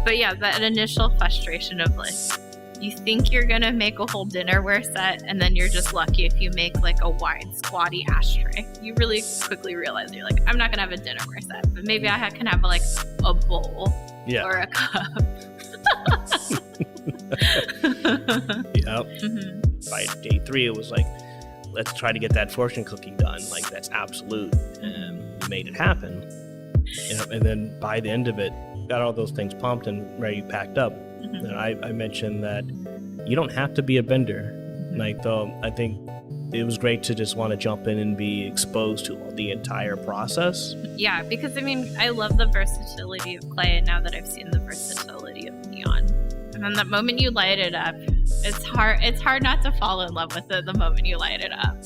But yeah, that initial frustration of like, you think you're gonna make a whole dinnerware set, and then you're just lucky if you make like a wide squatty ashtray. You really quickly realize you're like, I'm not gonna have a dinnerware set, but maybe I can have like a bowl or a cup. Yep. Mm-hmm. By day 3, it was like, let's try to get that fortune cookie done. Like, that's absolute. And we made it happen. And then by the end of it, got all those things pumped and ready, packed up. Mm-hmm. And I mentioned that you don't have to be a vendor. Like, though, I think it was great to just want to jump in and be exposed to the entire process. Yeah, because I mean, I love the versatility of clay, and now that I've seen the versatility of neon, and then the moment you light it up, it's hard not to fall in love with it the moment you light it up.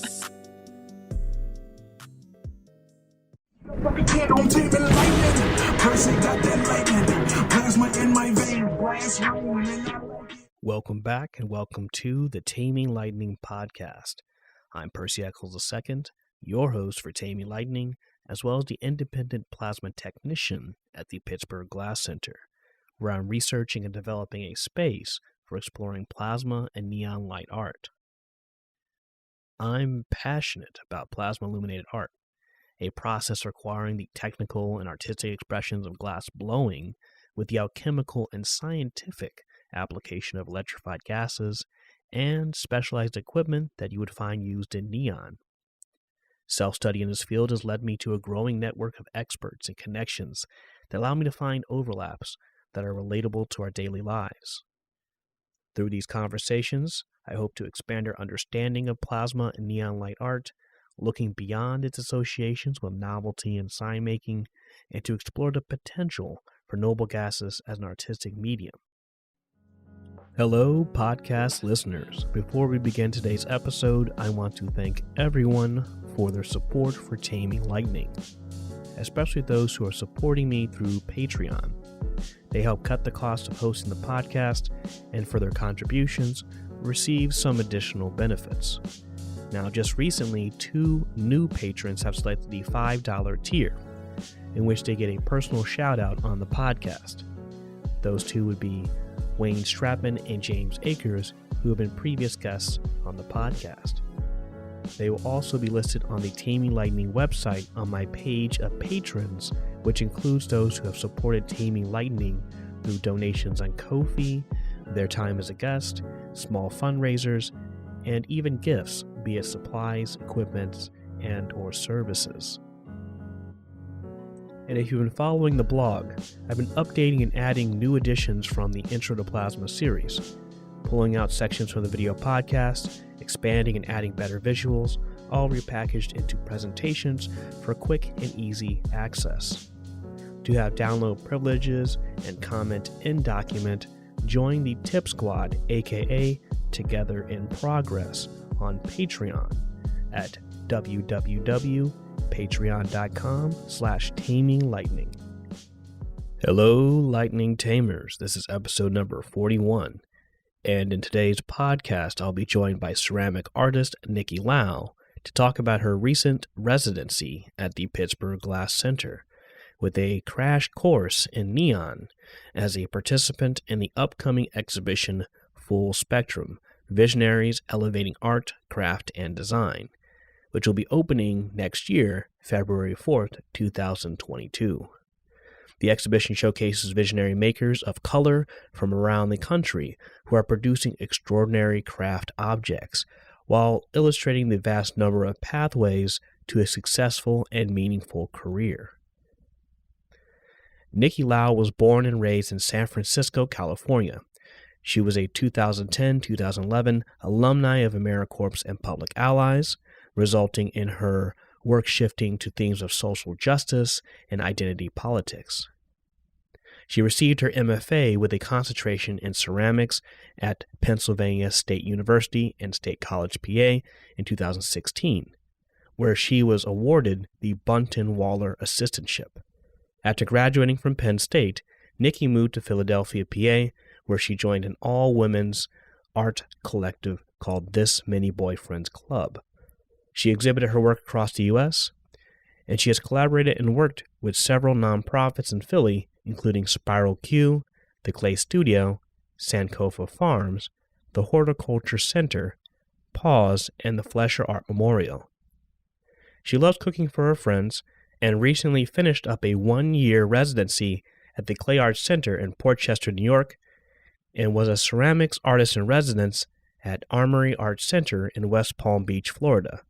Welcome back and welcome to the Taming Lightning podcast. I'm Percy Eccles II, your host for Taming Lightning, as well as the independent plasma technician at the Pittsburgh Glass Center, where I'm researching and developing a space for exploring plasma and neon light art. I'm passionate about plasma illuminated art, a process requiring the technical and artistic expressions of glass blowing with the alchemical and scientific application of electrified gases and specialized equipment that you would find used in neon. Self-study in this field has led me to a growing network of experts and connections that allow me to find overlaps that are relatable to our daily lives. Through these conversations, I hope to expand our understanding of plasma and neon light art, looking beyond its associations with novelty and sign making, and to explore the potential for noble gases as an artistic medium. Hello, podcast listeners. Before we begin today's episode, I want to thank everyone for their support for Taming Lightning, especially those who are supporting me through Patreon. They help cut the cost of hosting the podcast, and for their contributions, receive some additional benefits. Now, just recently, 2 new patrons have selected the $5 tier, in which they get a personal shout-out on the podcast. Those 2 would be Wayne Strapman and James Akers, who have been previous guests on the podcast. They will also be listed on the Taming Lightning website on my page of patrons, which includes those who have supported Taming Lightning through donations on Ko-fi, their time as a guest, small fundraisers, and even gifts, be it supplies, equipment, and or services. And if you've been following the blog, I've been updating and adding new additions from the Intro to Plasma series, pulling out sections from the video podcast, expanding and adding better visuals, all repackaged into presentations for quick and easy access. To have download privileges and comment in document, join the Tip Squad, aka Together in Progress, on Patreon at www.patreon.com/taminglightning. Hello, Lightning Tamers. This is episode number 41. And in today's podcast, I'll be joined by ceramic artist Nikki Lau to talk about her recent residency at the Pittsburgh Glass Center, with a crash course in neon as a participant in the upcoming exhibition Full Spectrum, Visionaries Elevating Art Craft and Design, which will be opening next year, February 4th, 2022. The exhibition showcases visionary makers of color from around the country who are producing extraordinary craft objects while illustrating the vast number of pathways to a successful and meaningful career. Nikki Lau was born and raised in San Francisco, California. She was a 2010-2011 alumni of AmeriCorps and Public Allies, resulting in her work shifting to themes of social justice and identity politics. She received her MFA with a concentration in ceramics at Pennsylvania State University and State College, PA in 2016, where she was awarded the Bunton Waller Assistantship. After graduating from Penn State, Nikki moved to Philadelphia, PA, where she joined an all-women's art collective called This Many Boyfriends Club. She exhibited her work across the U.S., and she has collaborated and worked with several nonprofits in Philly, including Spiral Q, the Clay Studio, Sankofa Farms, the Horticulture Center, Paws, and the Flesher Art Memorial. She loves cooking for her friends and recently finished up a 1-year residency at the Clay Arts Center in Port Chester, New York, and was a ceramics artist in residence at Armory Arts Center in West Palm Beach, Florida.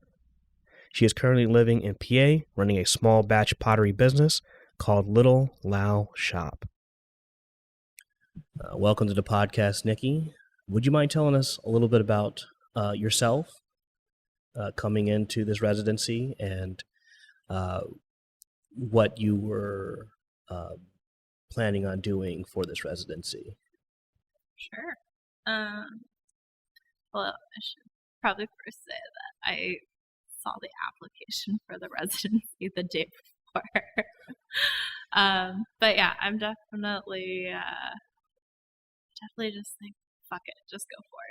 She is currently living in PA, running a small batch pottery business called Little Lau Shop. Welcome to the podcast, Nikki. Would you mind telling us a little bit about yourself coming into this residency and what you were planning on doing for this residency? Sure. Well, I should probably first say that I saw the application for the residency the day before. But yeah, I'm definitely just like, fuck it, just go for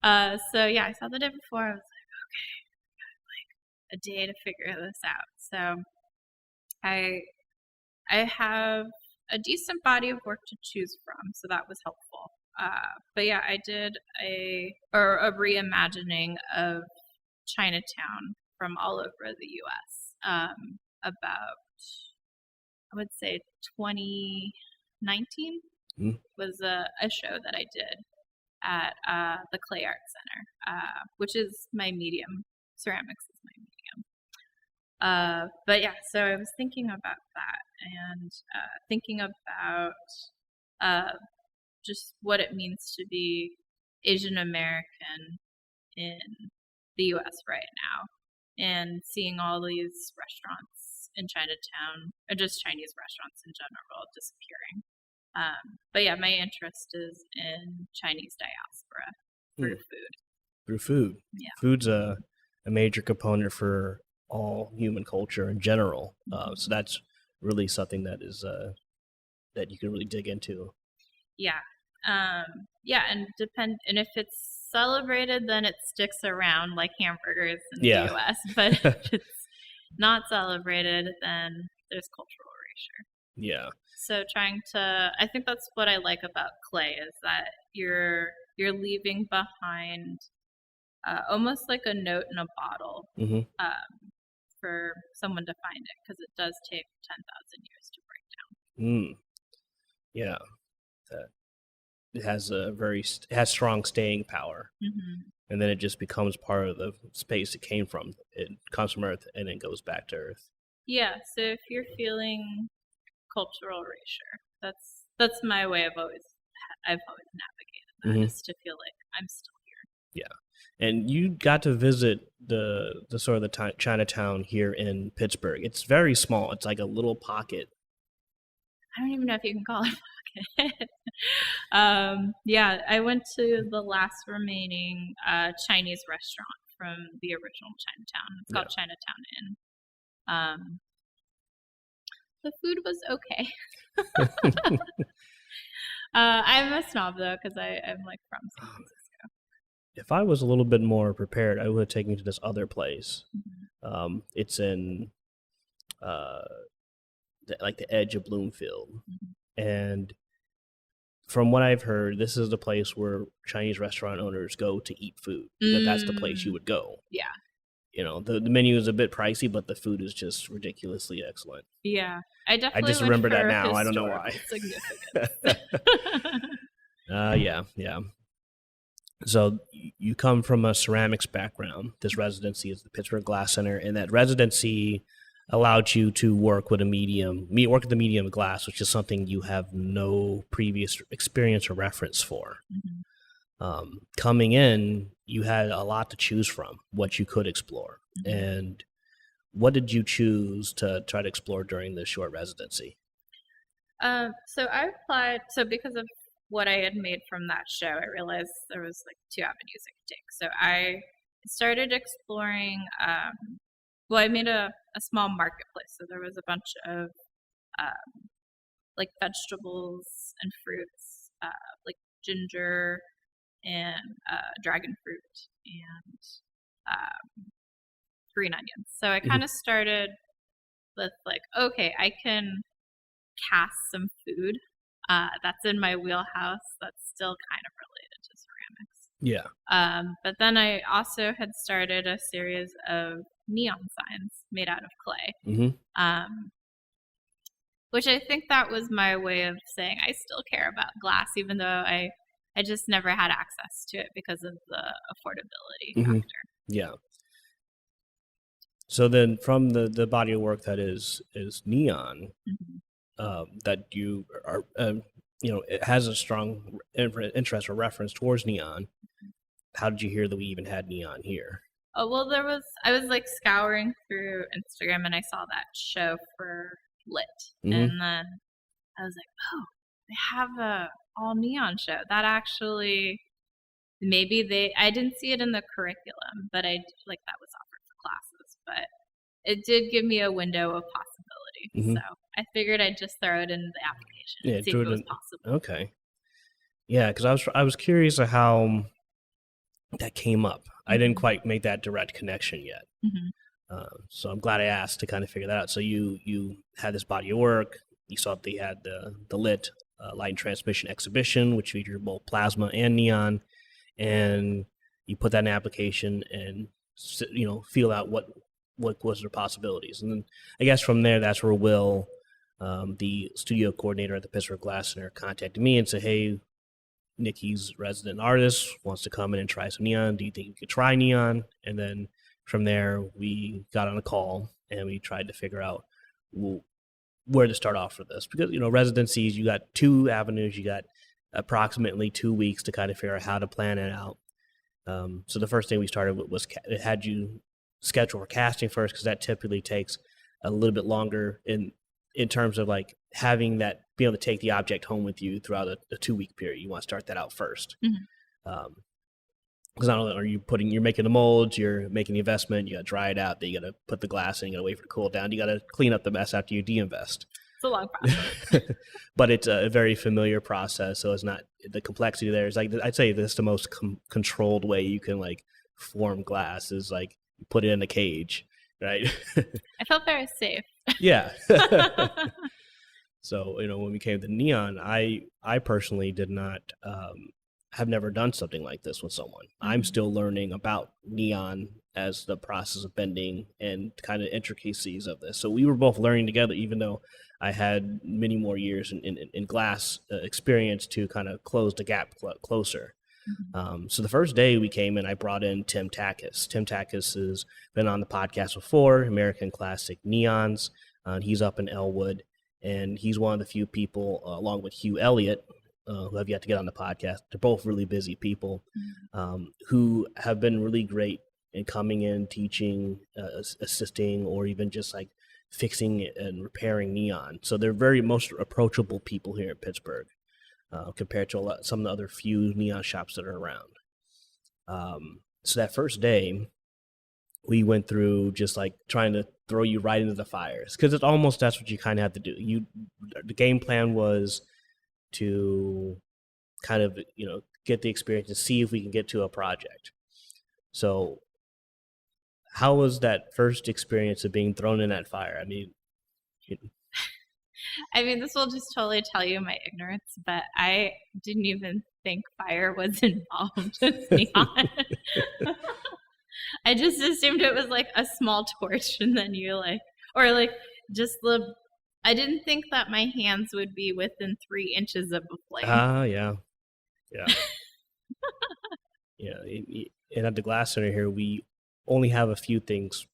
it. So yeah, I saw the day before. I was like, okay, got like a day to figure this out. So I have a decent body of work to choose from, so that was helpful. But yeah, I did a reimagining of Chinatown from all over the U.S. About, I would say, 2019 was a show that I did at the Clay Arts Center, which is my medium. Ceramics is my medium. But yeah, so I was thinking about that and thinking about just what it means to be Asian American in the U.S. right now, and seeing all these restaurants in Chinatown, or just Chinese restaurants in general, disappearing. But yeah, my interest is in Chinese diaspora through food. Through food. Yeah. Food's a major component for all human culture in general. So that's really something that is that you can really dig into. Yeah. Yeah, and if it's celebrated, then it sticks around like hamburgers in the US. But if it's not celebrated, then there's cultural erasure. Yeah. So I think that's what I like about clay, is that you're leaving behind almost like a note in a bottle for someone to find it, because it does take 10,000 years to break down. Yeah. It has strong staying power, and then it just becomes part of the space it came from. It comes from Earth and then goes back to Earth. Yeah. So if you're feeling cultural erasure, that's my way I've always navigated that, is to feel like I'm still here. Yeah. And you got to visit the sort of the Chinatown here in Pittsburgh. It's very small. It's like a little pocket. I don't even know if you can call it a pocket. Yeah, I went to the last remaining Chinese restaurant from the original Chinatown. It's called Chinatown Inn. The food was okay. I'm a snob, though, because I'm like from San Francisco. If I was a little bit more prepared, I would have taken you to this other place. It's in like the edge of Bloomfield. And from what I've heard, this is the place where Chinese restaurant owners go to eat food. That's the place you would go. Yeah. You know, the menu is a bit pricey, but the food is just ridiculously excellent. Yeah. I just remember that now. I don't know why. Yeah. So you come from a ceramics background. This residency is the Pittsburgh Glass Center, and that residency allowed you to work with the medium of glass, which is something you have no previous experience or reference for. Coming in, you had a lot to choose from, what you could explore. And what did you choose to try to explore during this short residency? So I applied. So because of what I had made from that show, I realized there was like 2 avenues I could take. So I started exploring. I made a small marketplace. So there was a bunch of like vegetables and fruits, like ginger and dragon fruit and green onions. So I kind of started with like, okay, I can cast some food. That's in my wheelhouse. That's still kind of related to ceramics. Yeah. But then I also had started a series of neon signs made out of clay, which I think that was my way of saying I still care about glass, even though I just never had access to it because of the affordability factor. Yeah. So then from the body of work that is neon, that you are, it has a strong interest or reference towards neon. How did you hear that we even had neon here? Oh, well, I was like scouring through Instagram and I saw that show for Lit. And then I was like, oh, they have a all neon show. That actually, I didn't see it in the curriculum, but I like that was offered for classes. But it did give me a window of possibility. So I figured I'd just throw it in the application and see if it was possible. Okay. Yeah, because I was curious of how that came up. I didn't quite make that direct connection yet. So I'm glad I asked to kind of figure that out. So you had this body of work. You saw that they had the Lit light and transmission exhibition, which featured both plasma and neon, and you put that in an application and feel out what was their possibilities. And then I guess from there, that's where Will, the studio coordinator at the Pittsburgh Glass Center, contacted me and said, hey, Nikki's resident artist wants to come in and try some neon. Do you think you could try neon? And then from there, we got on a call and we tried to figure out where to start off for this. Because, residencies, you got 2 avenues. You got approximately 2 weeks to kind of figure out how to plan it out. So the first thing we started with was it had you schedule for casting first, because that typically takes a little bit longer in terms of like having that, be able to take the object home with you throughout a 2-week period. You want to start that out first. Because not only are you're making the molds, you're making the investment, you got to dry it out, then you got to put the glass in, you got to wait for it to cool down, you got to clean up the mess after you de-invest. It's a long process. But it's a very familiar process, so it's not, the complexity there is like, I'd say this is the most controlled way you can like form glass is like put it in a cage, right? I felt very safe. Yeah. So, when we came to neon, I personally did not have never done something like this with someone. I'm still learning about neon as the process of bending and kind of intricacies of this. So we were both learning together, even though I had many more years in glass experience to kind of close the gap closer. So the first day we came in, I brought in Tim Takas. Tim Takas has been on the podcast before, American Classic Neons. He's up in Elwood, and he's one of the few people, along with Hugh Elliott, who have yet to get on the podcast. They're both really busy people who have been really great in coming in, teaching, assisting, or even just like fixing and repairing neon. So they're very most approachable people here in Pittsburgh compared to some of the other few neon shops that are around. So that first day, we went through just like trying to throw you right into the fires, because it's almost, that's what you kind of have to do. The game plan was to kind of, get the experience and see if we can get to a project. So how was that first experience of being thrown in that fire? I mean, this will just totally tell you my ignorance, but I didn't even think fire was involved with neon. I just assumed it was like a small torch, and then I didn't think that my hands would be within 3 inches of a flame. Yeah. Yeah. And at the Glass Center here, we only have a few things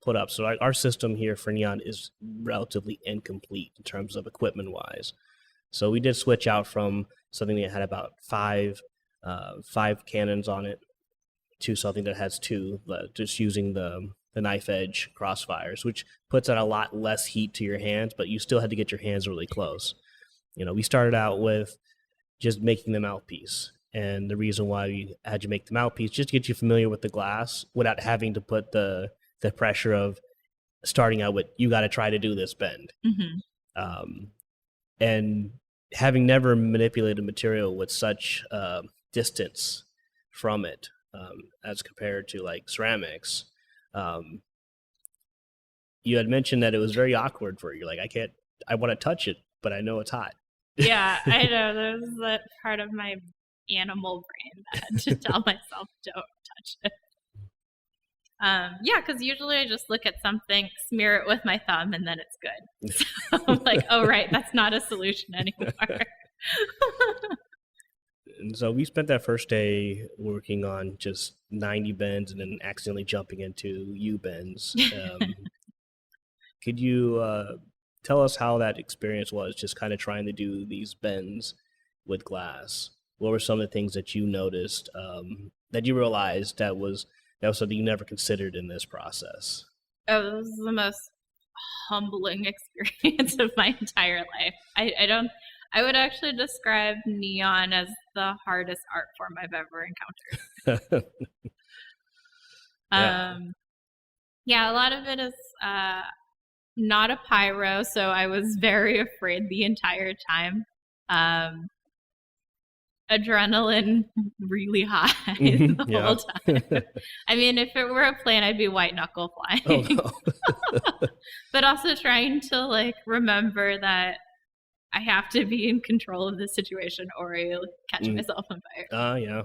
put up. So our system here for neon is relatively incomplete in terms of equipment-wise. So we did switch out from something that had about five cannons on it to something that has 2, just using the knife edge crossfires, which puts out a lot less heat to your hands, but you still had to get your hands really close. We started out with just making the mouthpiece. And the reason why we had you make the mouthpiece, just to get you familiar with the glass without having to put the pressure of starting out with, you got to try to do this bend. And having never manipulated material with such distance from it, as compared to like ceramics, you had mentioned that it was very awkward for you. Like, I want to touch it, but I know it's hot. Yeah, I know. There's that part of my animal brain that had to tell myself, don't touch it. Yeah, because usually I just look at something, smear it with my thumb, and then it's good. So I'm like, oh, right, that's not a solution anymore. And so we spent that first day working on just 90 bends and then accidentally jumping into U bends. Could you tell us how that experience was, just kind of trying to do these bends with glass? What were some of the things that you noticed that you realized that was something you never considered in this process? Oh, this was the most humbling experience of my entire life. I would actually describe neon as the hardest art form I've ever encountered. Yeah, a lot of it is not a pyro, so I was very afraid the entire time. Adrenaline really high the whole time. I mean, if it were a plane, I'd be white knuckle flying. Oh, no. But also trying to like remember that I have to be in control of this situation or I'll catch myself on fire. Yeah.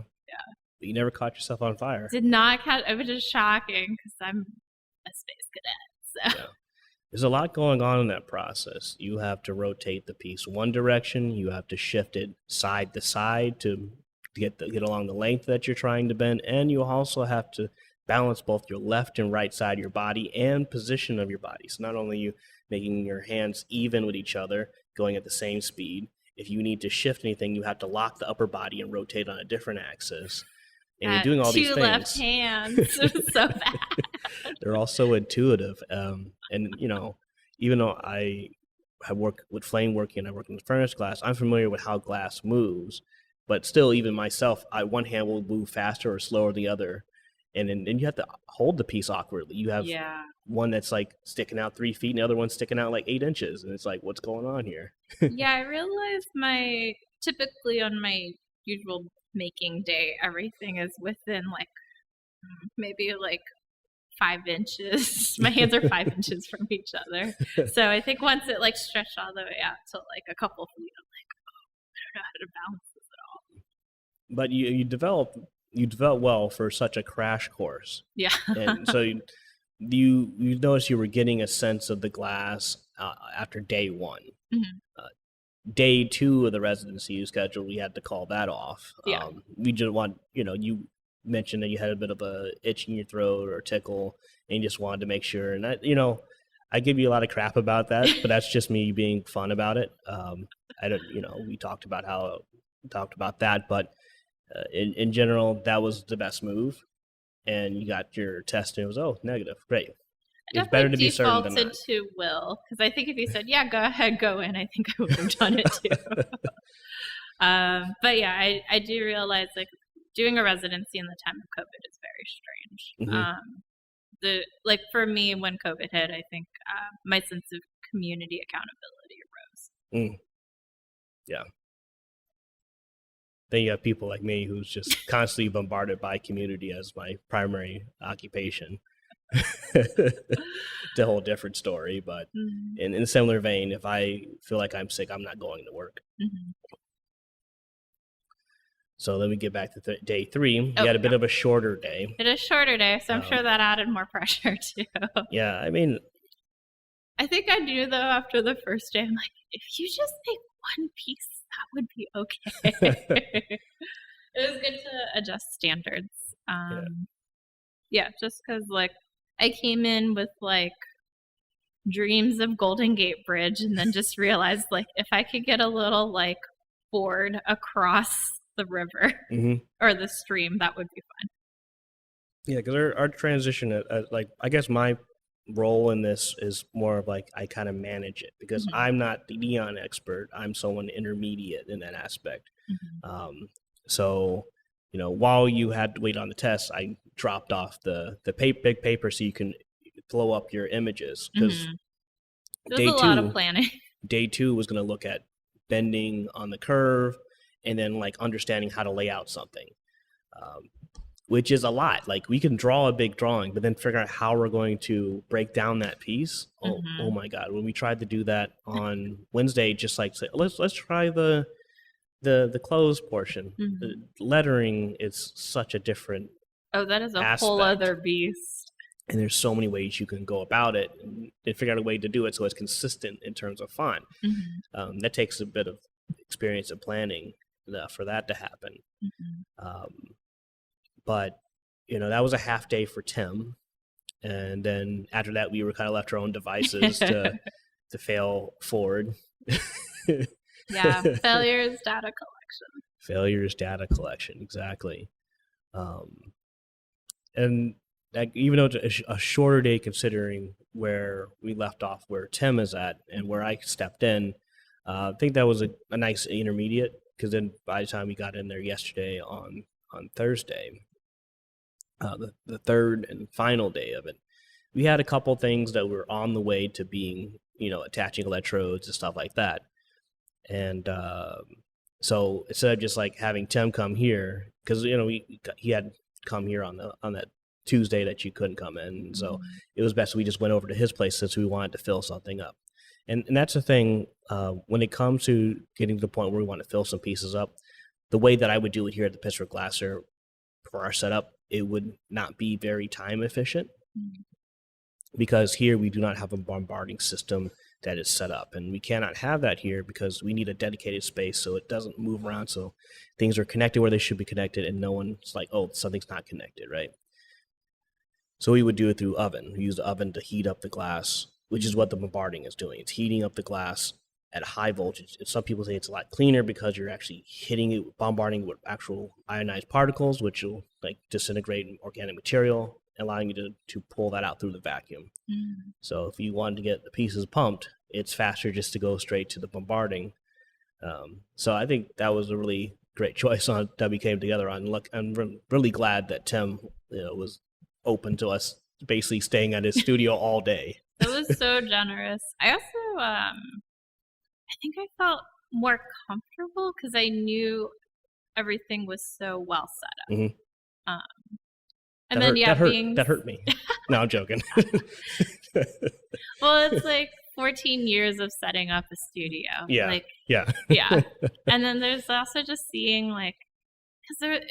But you never caught yourself on fire. Did not catch. It was just shocking because I'm a space cadet. So. Yeah. There's a lot going on in that process. You have to rotate the piece one direction. You have to shift it side to side to get along the length that you're trying to bend. And you also have to balance both your left and right side of your body and position of your body. So not only you making your hands even with each other, going at the same speed. If you need to shift anything, you have to lock the upper body and rotate on a different axis. And you're doing all these things. 2 left hands. It was so bad. They're all so intuitive. And, you know, even though I have worked with flame working and I work in furnace glass, I'm familiar with how glass moves. But still, even myself, one hand will move faster or slower than the other. And then you have to hold the piece awkwardly. You have one that's like sticking out 3 feet and the other one's sticking out like 8 inches. And it's like, what's going on here? Yeah, I realized typically on my usual making day, everything is within like maybe like 5 inches. My hands are 5 inches from each other. So I think once it like stretched all the way out to like a couple feet, I'm like, oh, I don't know how to balance this at all. But you develop well for such a crash course. Yeah. And so you noticed you were getting a sense of the glass after day 1. Mm-hmm. Day 2 of the residency you scheduled, we had to call that off. Yeah. We just you mentioned that you had a bit of a itch in your throat or tickle, and you just wanted to make sure. And I give you a lot of crap about that, but that's just me being fun about it. We talked about that, but in general, that was the best move. And you got your test, and it was negative. Great. It's better to be certain than not. To Will, because I think if you said, yeah, go ahead, go in, I think I would have done it too. But yeah, I do realize like doing a residency in the time of COVID is very strange. Mm-hmm. For me, when COVID hit, I think my sense of community accountability arose. Yeah. Then you have people like me who's just constantly bombarded by community as my primary occupation. It's a whole different story, but in a similar vein, if I feel like I'm sick, I'm not going to work. Mm-hmm. So let me get back to day 3. We had a bit of a shorter day. It is a shorter day, so I'm sure that added more pressure too. Yeah, I mean, I think I knew though after the first day, I'm like, if you just make one piece, that would be okay. It was good to adjust standards. Yeah, just because like I came in with like dreams of Golden Gate Bridge and then just realized like if I could get a little like board across the river or the stream, that would be fun. Yeah, because our transition, like I guess my role in this is more of like I kind of manage it because I'm not the neon expert. I'm someone intermediate in that aspect. So, while you had to wait on the test, I dropped off the big paper so you can blow up your images because There's a lot of planning. Day 2 was going to look at bending on the curve and then like understanding how to lay out something. which is a lot. Like, we can draw a big drawing, but then figure out how we're going to break down that piece. Oh my God. When we tried to do that on Wednesday, just like say, let's try the clothes portion. The lettering is such a different that is a aspect. whole other beast. And there's so many ways you can go about it and figure out a way to do it so it's consistent in terms of font. That takes a bit of experience and planning for that to happen. But, that was a half day for Tim. And then after that, we were kind of left to our own devices to fail forward. Yeah, failures, data collection. Failures, data collection, exactly. And even though it's a shorter day considering where we left off, where Tim is at and where I stepped in, I think that was a nice intermediate, because then by the time we got in there yesterday on Thursday, the third and final day of it, we had a couple things that were on the way to being, attaching electrodes and stuff like that. And so instead of just like having Tim come here, because he had come here on that Tuesday that you couldn't come in, so it was best we just went over to his place since we wanted to fill something up. And that's the thing, when it comes to getting to the point where we want to fill some pieces up, the way that I would do it here at the Pittsburgh Glass Center for our setup, it would not be very time efficient, because here we do not have a bombarding system that is set up, and we cannot have that here because we need a dedicated space so it doesn't move around, so things are connected where they should be connected and no one's like, oh, something's not connected, right? So we would do it through oven. We use the oven to heat up the glass, which is what the bombarding is doing. It's heating up the glass at a high voltage. Some people say it's a lot cleaner because you're actually hitting it, bombarding with actual ionized particles, which will like disintegrate organic material, allowing you to pull that out through the vacuum. So if you wanted to get the pieces pumped, it's faster just to go straight to the bombarding. So I think that was a really great choice that we came together on. Look, I'm really glad that Tim was open to us basically staying at his studio all day. It was so generous. I also, I think I felt more comfortable because I knew everything was so well set up. And then that hurt me. No, I'm joking. Well, it's like 14 years of setting up a studio. Yeah. Yeah. And then there's also just seeing because it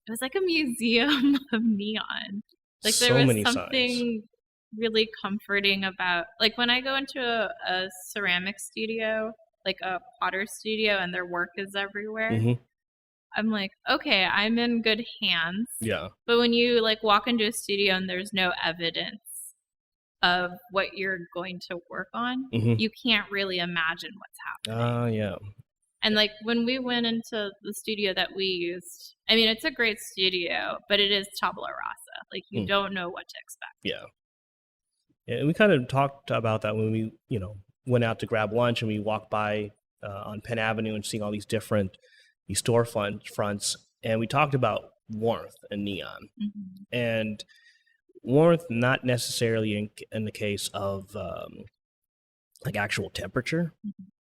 was like a museum of neon. Like there so was something signs. Really comforting about, like when I go into a ceramic studio, like a potter studio, and their work is everywhere. I'm like, okay, I'm in good hands. Yeah. But when you walk into a studio and there's no evidence of what you're going to work on, you can't really imagine what's happening. Yeah. And when we went into the studio that we used, I mean, it's a great studio, but it is tabula rasa. You don't know what to expect. Yeah. And we kind of talked about that when we, went out to grab lunch and we walked by on Penn Avenue and seeing all these different storefronts, and we talked about warmth and neon. And warmth not necessarily in the case of actual temperature,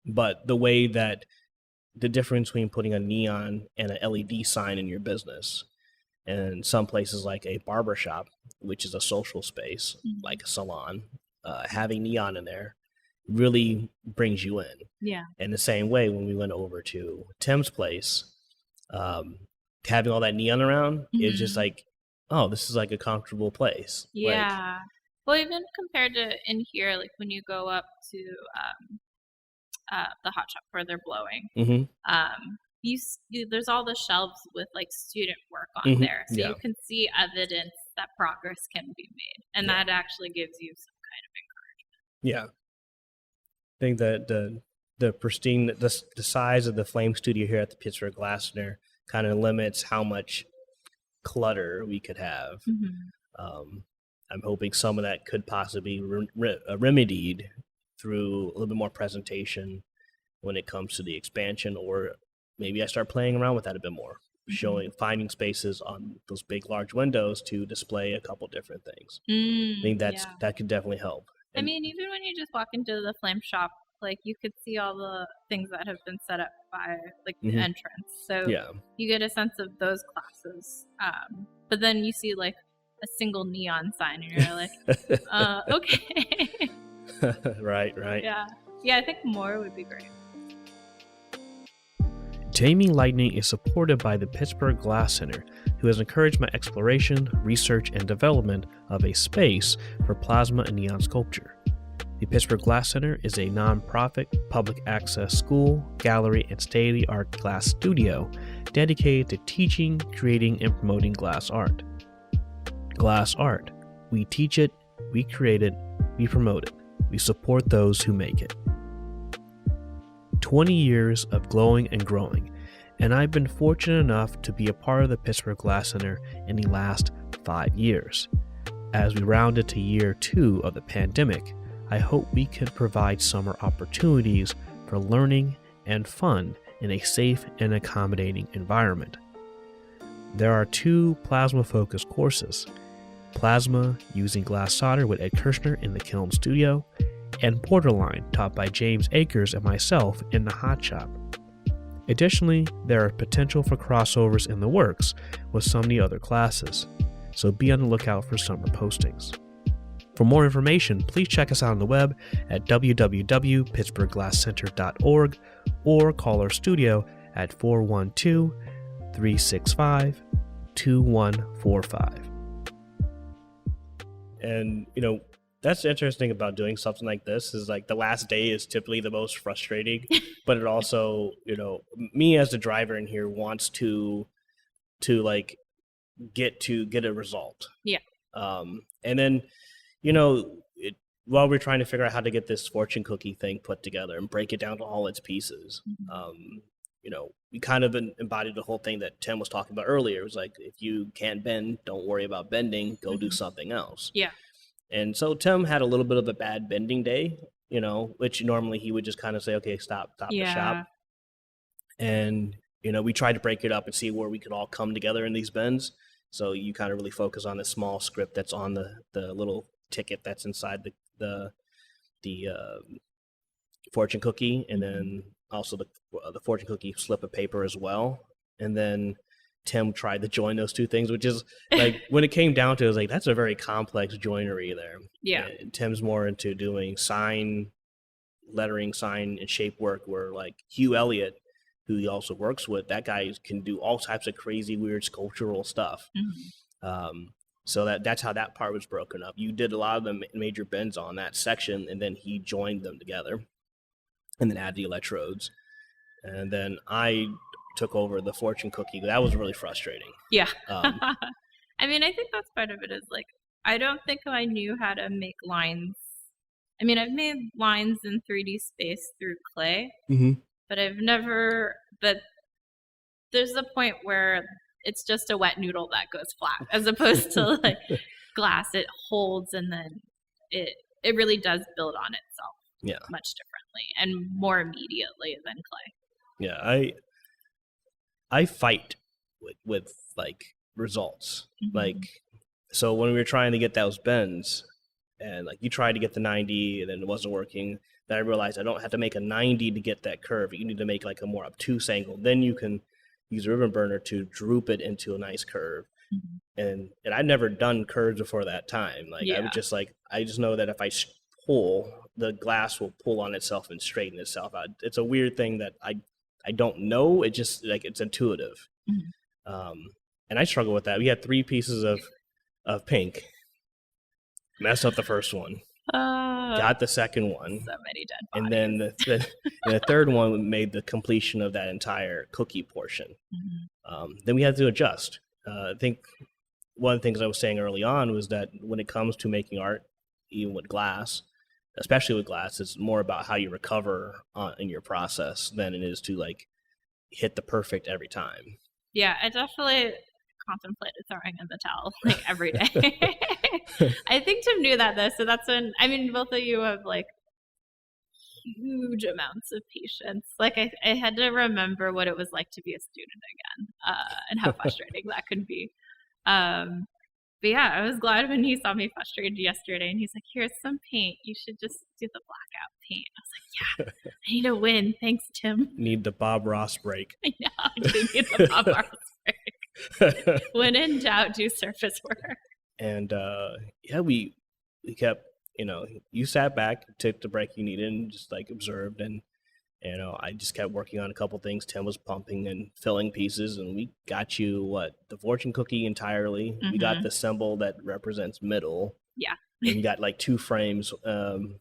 but the way that the difference between putting a neon and an LED sign in your business. And some places like a barber shop, which is a social space, like a salon, having neon in there really brings you in. Yeah. In the same way, when we went over to Tim's place, having all that neon around is just like, oh, this is like a comfortable place. Yeah. Well, even compared to in here, when you go up to the hot shop where they're blowing, there's all the shelves with student work on there, so you can see evidence that progress can be made, and that actually gives you some kind of encouragement. Yeah, I think that the pristine, the size of the Flame Studio here at the Pittsburgh Glass Center kind of limits how much clutter we could have. I'm hoping some of that could possibly be remedied through a little bit more presentation when it comes to the expansion, or maybe I start playing around with that a bit more, finding spaces on those big, large windows to display a couple different things. I think that could definitely help. I mean, even when you just walk into the flame shop Like you could see all the things that have been set up by like the Mhm. entrance. So Yeah. you get a sense of those classes. But then you see like a single neon sign and you're like, okay. Right. Yeah. Yeah, I think more would be great. Taming Lightning is supported by the Pittsburgh Glass Center, who has encouraged my exploration, research, and development of a space for plasma and neon sculpture. The Pittsburgh Glass Center is a nonprofit, public access school, gallery, and state-of-the-art glass studio dedicated to teaching, creating, and promoting glass art. Glass art. We teach it, we create it, we promote it, we support those who make it. 20 years of glowing and growing, and I've been fortunate enough to be a part of the Pittsburgh Glass Center in the last 5 years. As we rounded to year 2 of the pandemic, I hope we could provide summer opportunities for learning and fun in a safe and accommodating environment. There are 2 plasma-focused courses: Plasma using glass solder with Ed Kirshner in the Kiln Studio, and Borderline taught by James Akers and myself in the Hot Shop. Additionally, there are potential for crossovers in the works with some of the other classes, so be on the lookout for summer postings. For more information, please check us out on the web at www.pittsburghglasscenter.org or call our studio at 412-365-2145. And, that's interesting about doing something like this is like the last day is typically the most frustrating, but it also, me as the driver in here wants to like get a result. Yeah. And then, while we're trying to figure out how to get this fortune cookie thing put together and break it down to all its pieces, we kind of embodied the whole thing that Tim was talking about earlier. It was like, if you can't bend, don't worry about bending, go do something else. Yeah. And so Tim had a little bit of a bad bending day, which normally he would just kind of say, okay, stop the shop. And, we tried to break it up and see where we could all come together in these bends. So you kind of really focus on the small script that's on the little ticket that's inside the fortune cookie, and then also the fortune cookie slip of paper as well. And then Tim tried to join those 2 things, which is like when it came down to it, was like, that's a very complex joinery there. Yeah. And Tim's more into doing lettering, sign, and shape work, where like Hugh Elliott, who he also works with, that guy can do all types of crazy, weird sculptural stuff. So that's how that part was broken up. You did a lot of the major bends on that section, and then he joined them together and then added the electrodes. And then I took over the fortune cookie. That was really frustrating. Yeah. I mean, I think that's part of it is like, I don't think I knew how to make lines. I mean, I've made lines in 3D space through clay, but but there's a point where it's just a wet noodle that goes flat, as opposed to like glass. It holds, and then it really does build on itself. Yeah. Much differently and more immediately than clay. Yeah, I fight with like results. Like, so when we were trying to get those bends, and like you tried to get the 90 and then it wasn't working, then I realized I don't have to make a 90 to get that curve. You need to make like a more obtuse angle. Then you can use a ribbon burner to droop it into a nice curve. And I'd never done curves before that time. Like I was just like, I just know that if I pull, the glass will pull on itself and straighten itself out. It's a weird thing that I don't know. It just like, it's intuitive. And I struggle with that. We had 3 pieces of pink. Messed up the first one. Got the second one. So many dead bodies. And then the third one made the completion of that entire cookie portion. Then we had to adjust. I think one of the things I was saying early on was that when it comes to making art, even with glass, especially with glass, it's more about how you recover in your process than it is to like hit the perfect every time. Yeah, I definitely contemplated throwing in the towel like every day. I think Tim knew that though, so that's when, I mean, both of you have like huge amounts of patience. Like I had to remember what it was like to be a student again, and how frustrating that could be. But yeah, I was glad when he saw me frustrated yesterday, and he's like, "Here's some paint. You should just do the blackout paint. I was like, yeah, I need a win. Thanks, Tim. Need the Bob Ross break. I know. I do need the Bob Ross break. When in doubt, do surface work. And we kept, you sat back, took the break you needed, and just like observed. And I just kept working on a couple things. Tim was pumping and filling pieces, and we got you the fortune cookie entirely. We got the symbol that represents middle. Yeah. And we got like 2 frames, and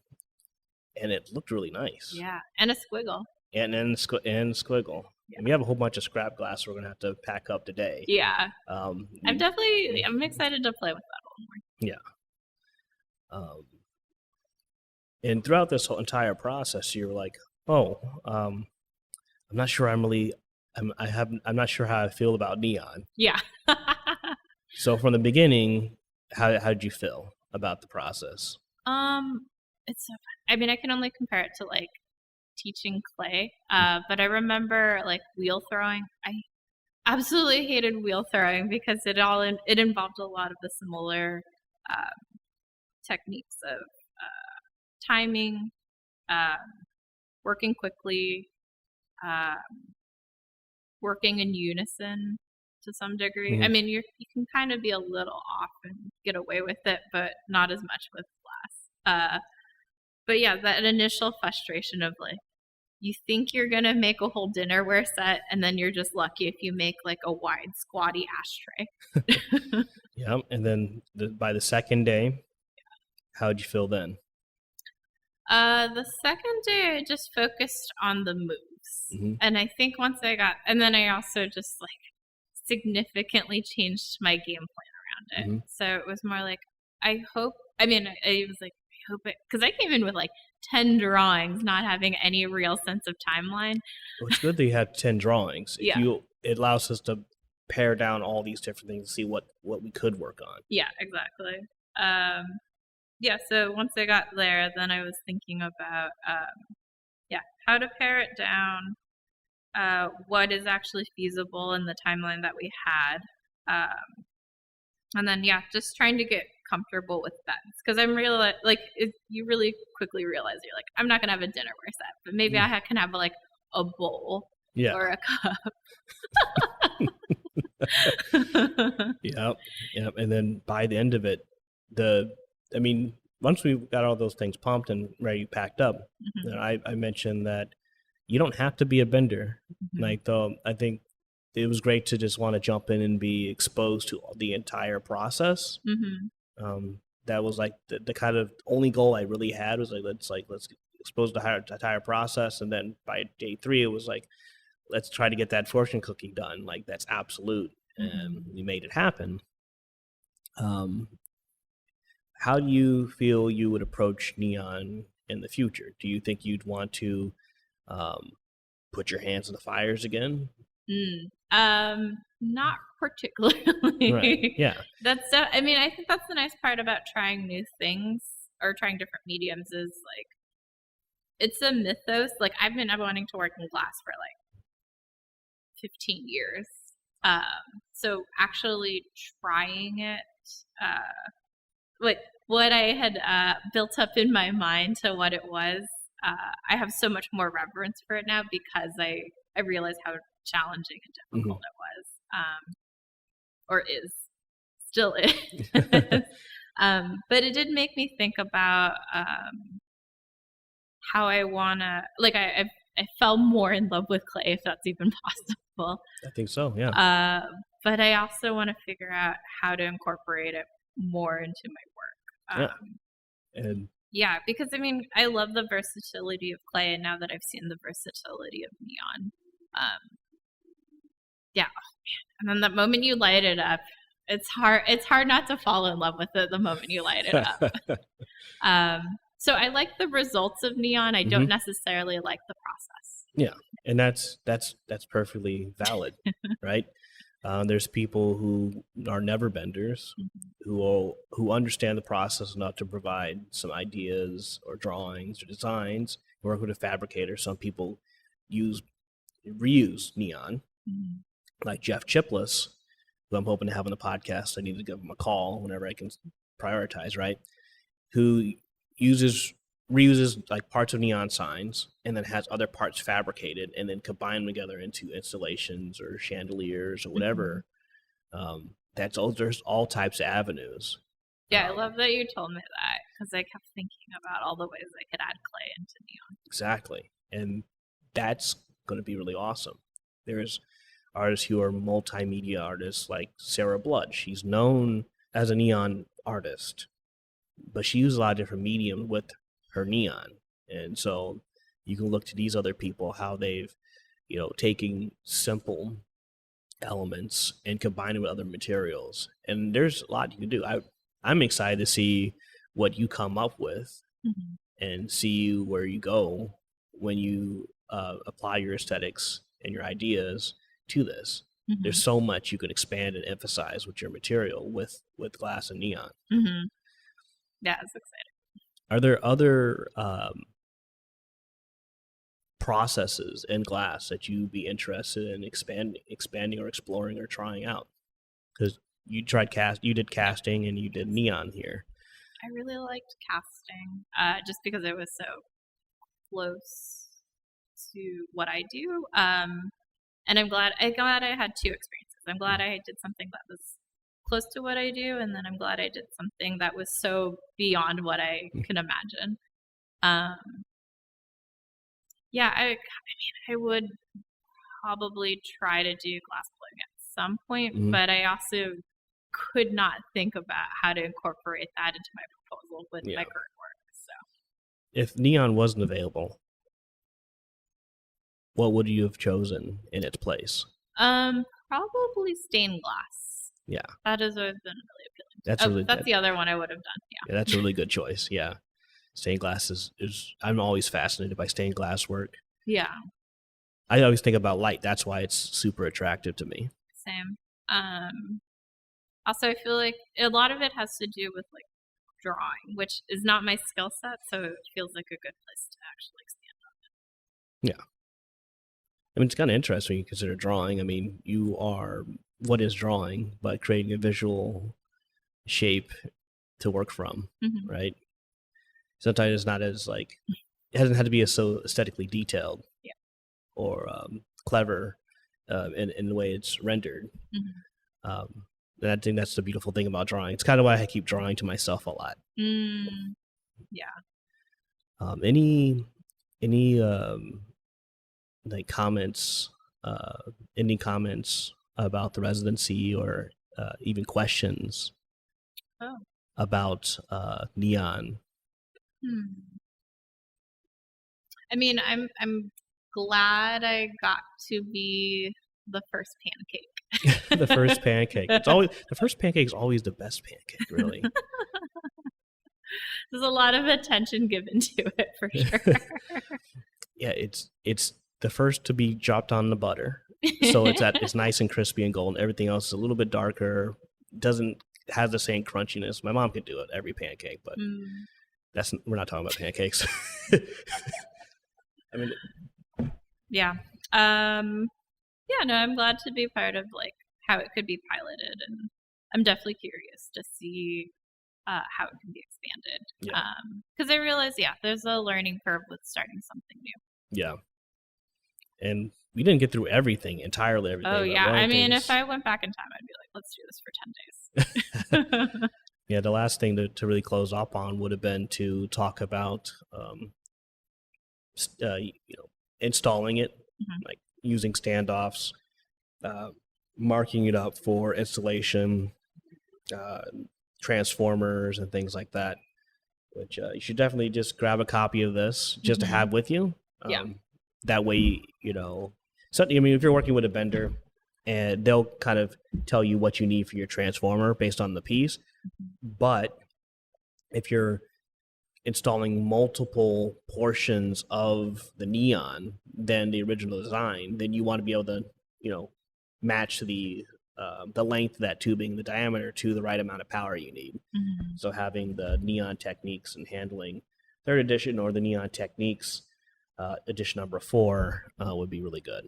it looked really nice. Yeah, and a squiggle. And squiggle. Yeah. And we have a whole bunch of scrap glass we're gonna have to pack up today. Yeah. I'm excited to play with that a little more. Yeah. And throughout this whole entire process, you were like, I'm not sure I'm not sure how I feel about neon. Yeah. So from the beginning, how did you feel about the process? It's so fun. I can only compare it to like teaching clay. But I remember like wheel throwing. I absolutely hated wheel throwing because it involved a lot of the similar techniques of timing, working quickly, working in unison to some degree. Mm-hmm. You can kind of be a little off and get away with it, but not as much with glass. But yeah, that initial frustration of like, you think you're going to make a whole dinnerware set, and then you're just lucky if you make like a wide, squatty ashtray. Yeah, and then by the second day, how'd you feel then? The second day, I just focused on the moves. And I think once and then I also just like significantly changed my game plan around it. So it was more like, I hope it, because I came in with like 10 drawings, not having any real sense of timeline. Well, it's good that you had 10 drawings. Yeah. It allows us to pare down all these different things and see what we could work on. Yeah, exactly. So once I got there, then I was thinking about, how to pare it down, what is actually feasible in the timeline that we had. And then, just trying to get comfortable with bends. Because I'm really, you really quickly realize you're like, I'm not going to have a dinnerware set, but maybe I can have like a bowl or a cup. Yep. And then by the end of it, once we got all those things pumped and ready, packed up, then I mentioned that you don't have to be a bender. I think it was great to just want to jump in and be exposed to the entire process. That was like the kind of only goal I really had was let's expose the entire process. And then by day 3, it was like, let's try to get that fortune cookie done. Like that's absolute. And we made it happen. How do you feel you would approach neon in the future? Do you think you'd want to put your hands in the fires again? Not particularly. Right. Yeah. I think that's the nice part about trying new things or trying different mediums is like, it's a mythos. Like I've been wanting to work in glass for like 15 years. So actually trying it, what I had built up in my mind to what it was, I have so much more reverence for it now because I realized how challenging and difficult it was, or still is. But it did make me think about how I wanna, I fell more in love with clay, if that's even possible. I think so, yeah. But I also want to figure out how to incorporate it more into my work. Because I love the versatility of clay, and now that I've seen the versatility of neon, and then the moment you light it up, it's hard not to fall in love with it the moment you light it up. So I like the results of neon. I don't necessarily like the process. Yeah, and that's perfectly valid, right? There's people who are never benders, who understand the process enough to provide some ideas or drawings or designs. Work with a fabricator. Some people reuse neon, like Jeff Chipless, who I'm hoping to have on the podcast. I need to give him a call whenever I can prioritize, right? Who uses reuses like parts of neon signs and then has other parts fabricated and then combine them together into installations or chandeliers or whatever. That's all. There's all types of avenues. Yeah, I love that you told me that because I kept thinking about all the ways I could add clay into neon. Exactly. And that's going to be really awesome. There's artists who are multimedia artists like Sarah Blood. She's known as a neon artist, but she uses a lot of different mediums with her neon. And so you can look to these other people, how they've, taking simple elements and combining with other materials. And there's a lot you can do. I'm excited to see what you come up with and see where you go when you apply your aesthetics and your ideas to this. There's so much you can expand and emphasize with your material with glass and neon. Yeah, it's exciting. Are there other processes in glass that you'd be interested in expanding or exploring or trying out? Because you did casting and you did neon here. I really liked casting, just because it was so close to what I do. And I'm glad I had two experiences. I'm glad I did something that was close to what I do, and then I'm glad I did something that was so beyond what I can imagine. Yeah, I mean, I would probably try to do glass blowing at some point, but I also could not think about how to incorporate that into my proposal with my current work. So, if neon wasn't available, what would you have chosen in its place? Probably stained glass. Yeah, that has always been really appealing. That's the other one I would have done. Yeah, that's a really good choice. Yeah, stained glass is I'm always fascinated by stained glass work. Yeah, I always think about light. That's why it's super attractive to me. Same. Also, I feel like a lot of it has to do with like drawing, which is not my skill set, so it feels like a good place to actually expand on it. Yeah. I mean, it's kind of interesting when you consider drawing. I mean, you are, what is drawing, but creating a visual shape to work from, right? Sometimes it's not as like, it hasn't had to be as so aesthetically detailed or clever in the way it's rendered. And I think that's the beautiful thing about drawing. It's kind of why I keep drawing to myself a lot. Yeah. Any like comments, any comments about the residency or even questions about neon? I mean, I'm glad I got to be the first pancake. The first pancake. It's always the first pancake is always the best pancake, really. There's a lot of attention given to it for sure. Yeah, it's the first to be dropped on the butter, so it's nice and crispy and golden. Everything else is a little bit darker. Doesn't have the same crunchiness. My mom could do it every pancake, but we're not talking about pancakes. I mean, yeah. No, I'm glad to be part of like how it could be piloted, and I'm definitely curious to see how it can be expanded. Because I realize, there's a learning curve with starting something new. Yeah, and we didn't get through everything entirely. Oh yeah, I mean, if I went back in time, I'd be like, let's do this for 10 days. Yeah, the last thing to really close up on would have been to talk about, installing it, like using standoffs, marking it up for installation, transformers and things like that, which you should definitely just grab a copy of this just to have with you. That way, if you're working with a vendor and they'll kind of tell you what you need for your transformer based on the piece. But if you're installing multiple portions of the neon than the original design, then you want to be able to, match the length of that tubing, the diameter to the right amount of power you need. So having the neon techniques and handling 3rd edition or the neon techniques edition number 4 would be really good.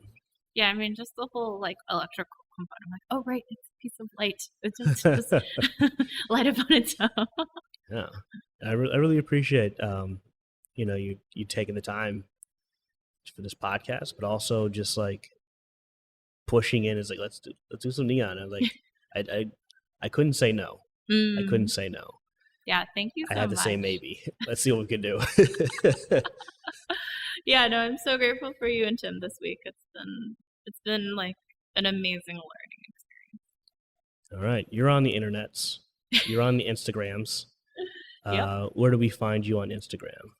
Yeah, I mean, just the whole like electrical component. I'm like, oh right, it's a piece of light. It's just light up on its own. Yeah, I really appreciate you taking the time for this podcast, but also just like pushing in is like, let's do some neon. I was like, I couldn't say no. I couldn't say no. Yeah, thank you so much. I had to say maybe. Let's see what we can do. Yeah, no, I'm so grateful for you and Tim this week. It's been like an amazing learning experience. All right, you're on the internets. You're on the Instagrams. Yep. Where do we find you on Instagram?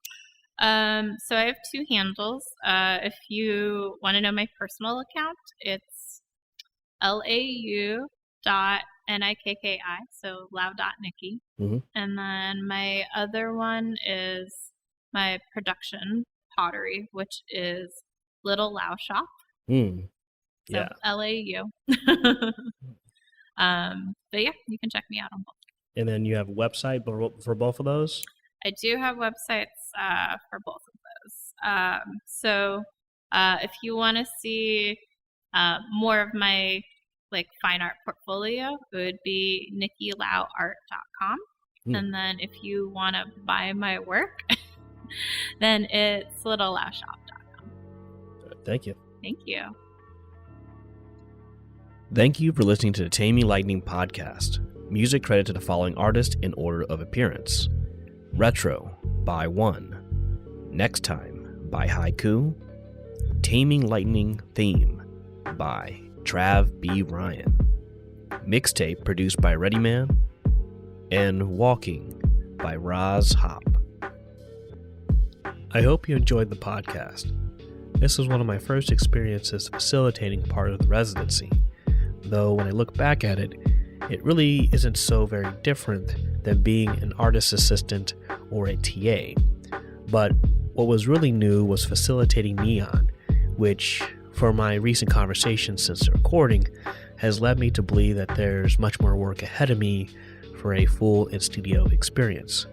So I have 2 handles. If you want to know my personal account, it's lau.nikki, so lau.nikki. Mm-hmm. And then my other one is my production pottery, which is Little Lau Shop. Yeah. So LAU. But yeah, you can check me out on both. And then you have a website for both of those? I do have websites for both of those. So if you want to see more of my like fine art portfolio, it would be nikkilauart.com. And then if you want to buy my work, then it's littlelaushop.com. Thank you. Thank you. Thank you for listening to the Taming Lightning podcast. Music credited to the following artist in order of appearance: Retro by One, Next Time by Haiku, Taming Lightning Theme by Trav B. Ryan, Mixtape produced by Readyman, and Walking by Roz Hop. I hope you enjoyed the podcast. This was one of my first experiences facilitating part of the residency, though when I look back at it, it really isn't so very different than being an artist assistant or a TA. But what was really new was facilitating neon, which, for my recent conversations since the recording, has led me to believe that there's much more work ahead of me for a full in-studio experience.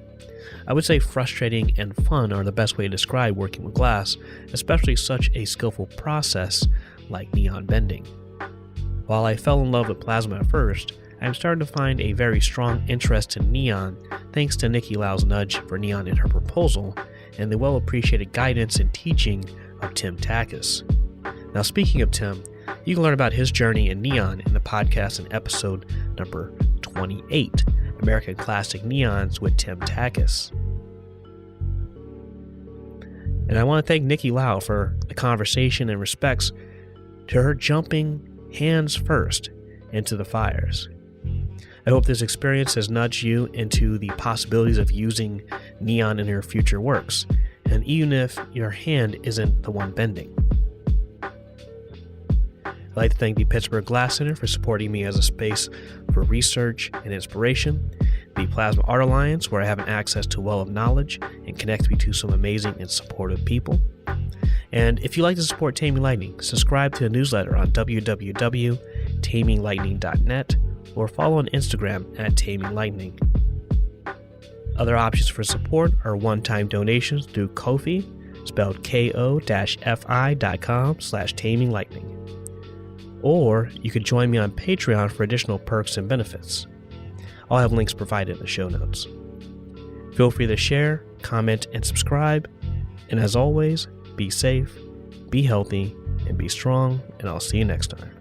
I would say frustrating and fun are the best way to describe working with glass, especially such a skillful process like neon bending. While I fell in love with plasma at first, I'm starting to find a very strong interest in neon thanks to Nikki Lau's nudge for neon in her proposal and the well-appreciated guidance and teaching of Tim Takas. Now, speaking of Tim, you can learn about his journey in neon in the podcast in episode number 28, American Classic Neons with Tim Takas. And I want to thank Nikki Lau for the conversation and respects to her jumping hands first into the fires. I hope this experience has nudged you into the possibilities of using neon in your future works, and even if your hand isn't the one bending. I'd like to thank the Pittsburgh Glass Center for supporting me as a space for research and inspiration, the Plasma Art Alliance, where I have an access to a well of knowledge and connects me to some amazing and supportive people. And if you'd like to support Taming Lightning, subscribe to the newsletter on www.taminglightning.net or follow on Instagram at Taming Lightning. Other options for support are one-time donations through Ko-fi, spelled ko-fi.com/taminglightning. Or you could join me on Patreon for additional perks and benefits. I'll have links provided in the show notes. Feel free to share, comment, and subscribe. And as always, be safe, be healthy, and be strong, and I'll see you next time.